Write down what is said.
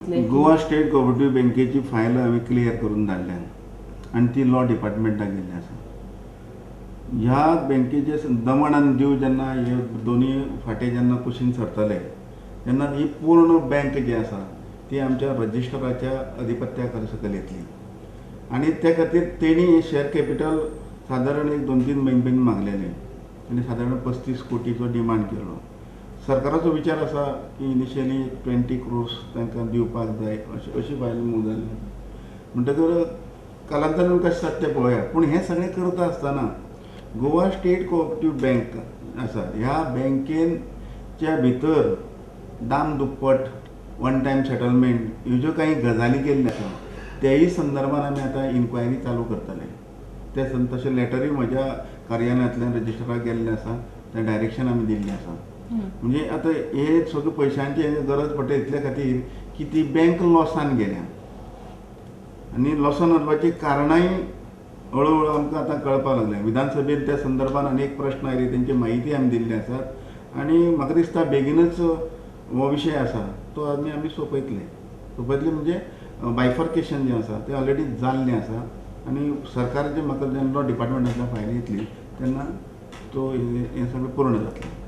Goa state cooperative बँकेची file आम्ही clear करून धाडल्या आणि ती लॉ डिपार्टमेंटाक गेल्ली आसा. ह्या बँकेचे दमन आनी दीव जेन्ना हे दोन्ही फाटे जेन्ना कुशीन सरतले तेन्ना ही पूर्ण बँक जी आसा ती आमच्या रजिस्टराच्या अधिपत्या सकयल येतली आणि त्या खातीर तेणी शेअर कॅपिटल सादारण एक 2-3 म्हयने मागलेले आनी सादारण 35 कोटीचो डिमांड केलो. सरकाराचो विचार आसा की इनिशियली 20 crores तांकां दिवपाक जाय अशी फायल मूव जाल्ली. म्हणटकर कालांतरान कशें जाता तें पळोवया. पूण हें सगळें करता आसतना गोवा स्टेट कोऑपरेटिव्ह बँक आसा ह्या बँकेच्या भितर दाम दुप्पट वन टायम सेटलमेंट ह्यो ज्यो काही गजाली केल्ल्यो आसा तेही संदर्भात आमी आतां इन्क्वायरी चालू करतले. ते तशें लेटरूय म्हज्या कार्यालयांतल्यान रजिस्टराक गेल्लें आसा, तें डायरेक्शन आमी दिल्लें आसा. म्हणजे आतां हे सगळे पयशांची गरज पडटा इतल्या खातीर की ती बँक लॉसान गेल्या आनी लॉसान वचपाची कारणांय हळूहळू आमकां आतां कळपाक लागल्या. विधानसभेत त्या संदर्भात अनेक प्रश्न आयले, तेंची माहिती आमी दिल्ली आसात आनी म्हाका दिसता बेगीनच हो विशय आसा तो आमी सोंपयतले म्हणजे बायफर्केशन जें आसा तें ऑलरेडी जाल्लें आसा आनी सरकार जें म्हाका जेन्ना डिपार्टमेंटांतल्यान फायल येतली तेन्ना तो हें सगळें पूर्ण जातलें.